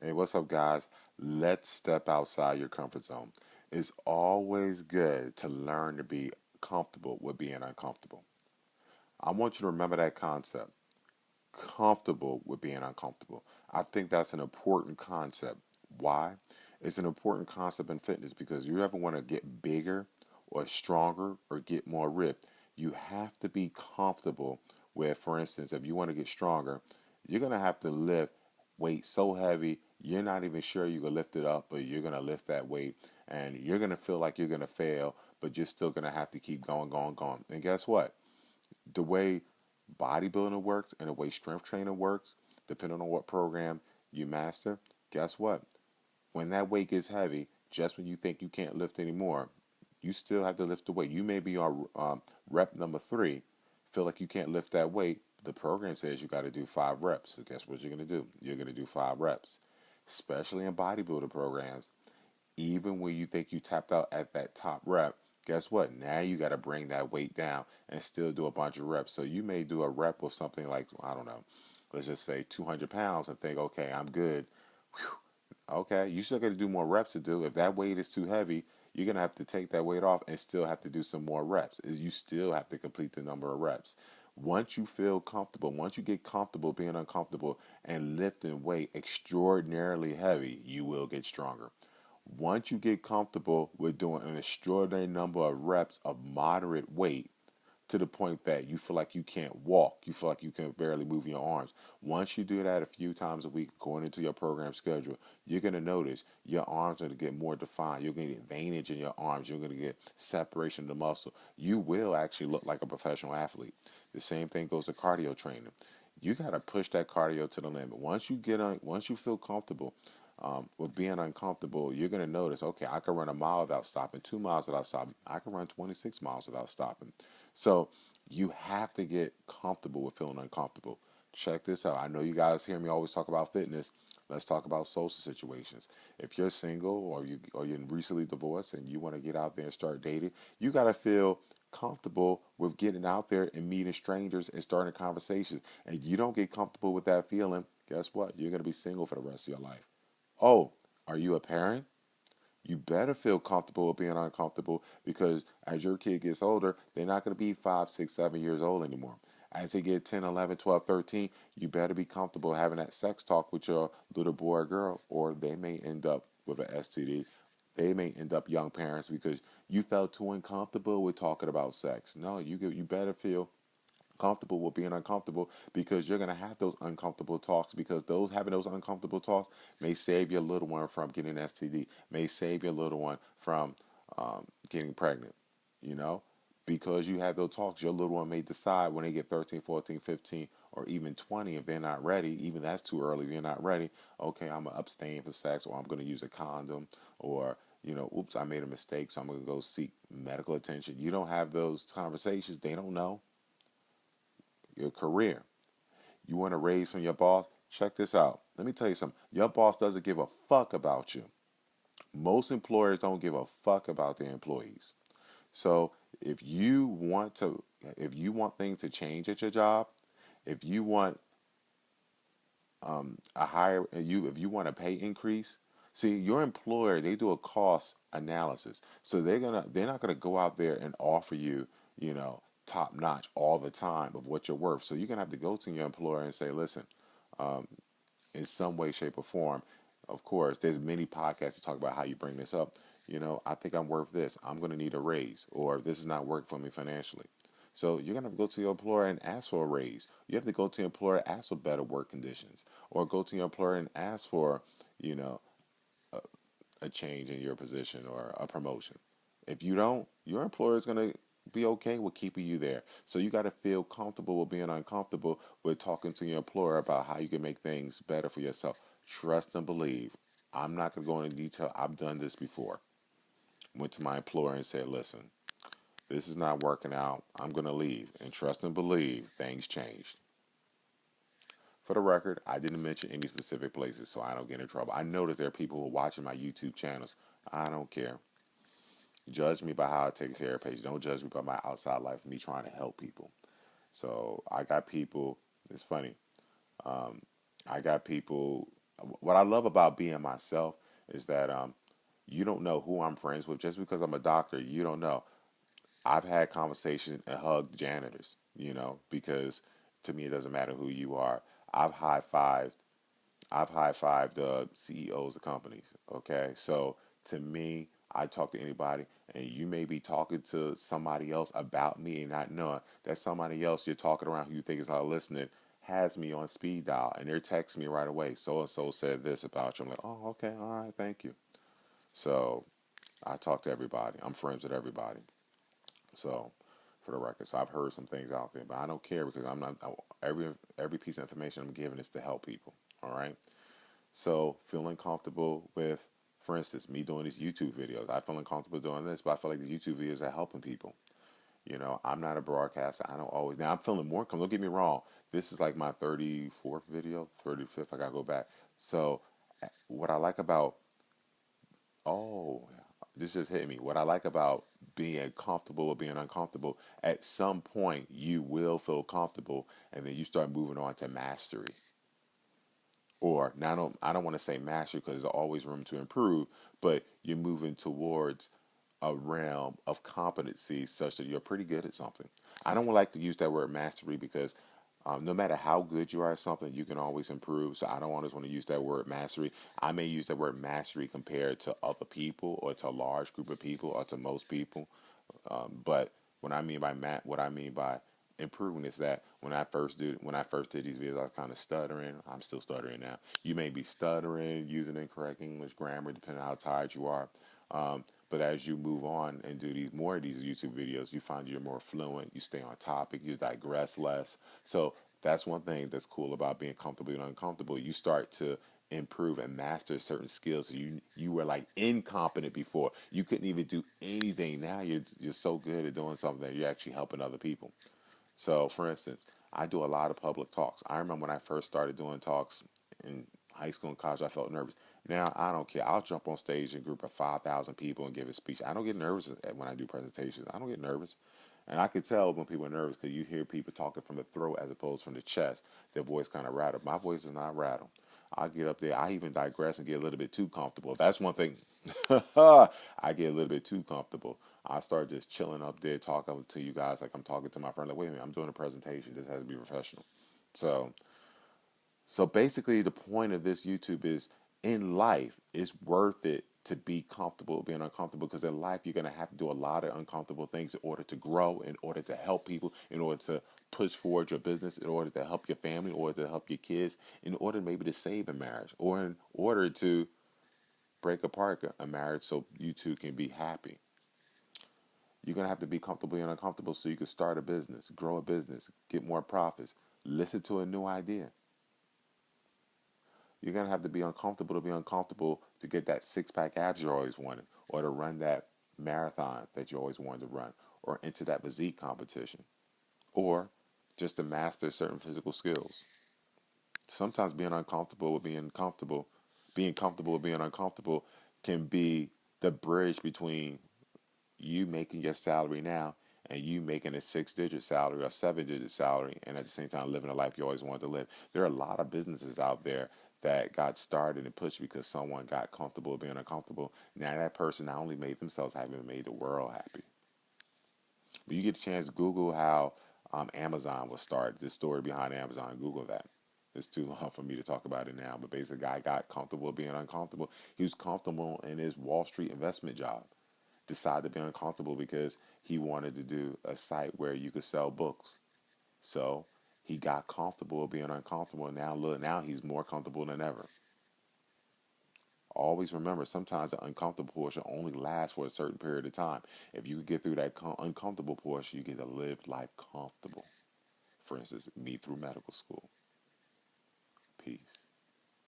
Hey, what's up, guys? Let's step outside your comfort zone. It's always good to learn to be comfortable with being uncomfortable. I want you to remember that concept comfortable with being uncomfortable. I think that's an important concept. Why? It's an important concept in fitness because you ever want to get bigger or stronger or get more ripped, you have to be comfortable with, for instance, if you want to get stronger, you're going to have to lift weight so heavy you're not even sure you can lift it up, but you're going to lift that weight and you're going to feel like you're going to fail, but you're still going to have to keep going, going, going. And guess what? The way bodybuilding works and the way strength training works, depending on what program you master, guess what? When that weight gets heavy, just when you think you can't lift anymore, you still have to lift the weight. You may be on rep number 3, feel like you can't lift that weight. The program says you got to do 5 reps. So guess what you're going to do? You're going to do 5 reps. Especially in bodybuilder programs, even when you think you tapped out at that top rep, guess what? Now you got to bring that weight down and still do a bunch of reps. So you may do a rep with something like, I don't know, let's just say 200 pounds and think, okay, I'm good. Whew. Okay, you still got to do more reps to do. If that weight is too heavy, you're going to have to take that weight off and still have to do some more reps. You still have to complete the number of reps. Once you feel comfortable, once you get comfortable being uncomfortable and lifting weight extraordinarily heavy, you will get stronger. Once you get comfortable with doing an extraordinary number of reps of moderate weight to the point that you feel like you can't walk, you feel like you can barely move your arms. Once you do that a few times a week going into your program schedule, you're going to notice your arms are going to get more defined. You're going to get veinage in your arms. You're going to get separation of the muscle. You will actually look like a professional athlete. The same thing goes to cardio training. You got to push that cardio to the limit. Once you feel comfortable with being uncomfortable, you're going to notice, okay, I can run a mile without stopping, 2 miles without stopping. I can run 26 miles without stopping. So you have to get comfortable with feeling uncomfortable. Check this out. I know you guys hear me always talk about fitness. Let's talk about social situations. If you're single or you're recently divorced and you want to get out there and start dating, you got to feel comfortable with getting out there and meeting strangers and starting conversations. And you don't get comfortable with that feeling, guess what? You're going to be single for the rest of your life. Oh, are you a parent? You better feel comfortable with being uncomfortable because as your kid gets older, they're not going to be 5, 6, 7 years old anymore. As they get 10, 11, 12, 13, you better be comfortable having that sex talk with your little boy or girl, or they may end up with an STD. They may end up young parents because you felt too uncomfortable with talking about sex. No, you better feel comfortable with being uncomfortable because you're going to have those uncomfortable talks because those having those uncomfortable talks may save your little one from getting STD, may save your little one from getting pregnant, you know, because you have those talks, your little one may decide when they get 13, 14, 15, or even 20, if they're not ready, even that's too early, if you're not ready, okay, I'm going to abstain from sex, or I'm going to use a condom, or, oops, I made a mistake, so I'm going to go seek medical attention. You don't have those conversations, they don't know. Your career. You want to raise from your boss? Check this out. Let me tell you something. Your boss doesn't give a fuck about you. Most employers don't give a fuck about their employees. So if you want things to change at your job, if you want if you want a pay increase, see your employer they do a cost analysis. So they're not gonna go out there and offer you, you know, top notch all the time of what you're worth. So you're gonna have to go to your employer and say, listen, um, in some way, shape, or form. Of course, there's many podcasts to talk about how you bring this up. I think I'm worth this. I'm going to need a raise, or this is not working for me financially. So you're going to have to go to your employer and ask for a raise. You have to go to your employer and ask for better work conditions, or go to your employer and ask for, you know, a change in your position or a promotion. If you don't, your employer is going to be okay with keeping you there. So you got to feel comfortable with being uncomfortable with talking to your employer about how you can make things better for yourself. Trust and believe. I'm not going to go into detail. I've done this before. Went to my employer and said, listen, this is not working out. I'm going to leave. And trust and believe things changed. For the record, I didn't mention any specific places so I don't get in trouble. I notice there are people who are watching my YouTube channels. I don't care. Judge me by how I take care of patients. Don't judge me by my outside life, me trying to help people. So I got people, it's funny, I got people what I love about being myself is that you don't know who I'm friends with. Just because I'm a doctor, you don't know. I've had conversations and hugged janitors, because to me it doesn't matter who you are. I've high fived I've high fived CEOs of companies. Okay, so to me, I talk to anybody, and you may be talking to somebody else about me and not knowing that somebody else you're talking around who you think is not listening has me on speed dial, and they're texting me right away. So and so said this about you. I'm like, oh, okay, all right, thank you. So I talk to everybody. I'm friends with everybody. So for the record, so I've heard some things out there, but I don't care because I'm not every piece of information I'm giving is to help people. All right. So feeling comfortable with, for instance, me doing these YouTube videos. I feel uncomfortable doing this, but I feel like these YouTube videos are helping people. I'm not a broadcaster. I don't always. Now I'm feeling more comfortable. Don't get me wrong. This is like my 34th video, 35th. I gotta go back. So what I like about oh, this just hit me. What I like about being comfortable or being uncomfortable, at some point you will feel comfortable, and then you start moving on to mastery. Or now I don't want to say mastery because there's always room to improve, but you're moving towards a realm of competency such that you're pretty good at something. I don't like to use that word mastery because no matter how good you are at something, you can always improve. So I don't always want to use that word mastery. I may use that word mastery compared to other people or to a large group of people or to most people. But what I mean by improving is that when I first did these videos, I was kind of stuttering. I'm still stuttering now. You may be stuttering, using incorrect English grammar, depending on how tired you are. But as you move on and do more of these YouTube videos, you find you're more fluent. You stay on topic. You digress less. So that's one thing that's cool about being comfortable and uncomfortable. You start to improve and master certain skills. You were like incompetent before. You couldn't even do anything. Now you're so good at doing something that you're actually helping other people. So, for instance, I do a lot of public talks. I remember when I first started doing talks in high school and college, I felt nervous. Now I don't care. I'll jump on stage in a group of 5,000 people and give a speech. I don't get nervous when I do presentations. I don't get nervous. And I could tell when people are nervous because you hear people talking from the throat as opposed from the chest. Their voice kind of rattled. My voice is not rattled. I get up there. I even digress and get a little bit too comfortable. That's one thing. I get a little bit too comfortable. I start just chilling up there, talking to you guys like I'm talking to my friend. Like, wait a minute, I'm doing a presentation. This has to be professional. So, so basically, the point of this YouTube is in life, it's worth it to be comfortable being uncomfortable because in life, you're going to have to do a lot of uncomfortable things in order to grow, in order to help people, in order to push forward your business, in order to help your family, in order to help your kids, in order maybe to save a marriage, or in order to break apart a marriage so you two can be happy. You're going to have to be comfortable and uncomfortable so you can start a business, grow a business, get more profits, listen to a new idea. You're going to have to be uncomfortable to get that six pack abs you always wanted, or to run that marathon that you always wanted to run, or enter that physique competition, or just to master certain physical skills. Sometimes being comfortable with being uncomfortable can be the bridge between you making your salary now and you making a 6 digit salary or 7 digit salary and at the same time living a life you always wanted to live. There are a lot of businesses out there that got started and pushed because someone got comfortable being uncomfortable. Now that person not only made themselves happy, but made the world happy. When you get a chance, Google how Amazon was started, the story behind Amazon. Google that. It's too long for me to talk about it now, but basically, the guy got comfortable being uncomfortable. He was comfortable in his Wall Street investment job, decided to be uncomfortable because he wanted to do a site where you could sell books. So he got comfortable being uncomfortable. And now look, now he's more comfortable than ever. Always remember, sometimes the uncomfortable portion only lasts for a certain period of time. If you get through that uncomfortable portion, you get to live life comfortable. For instance, me through medical school. Peace.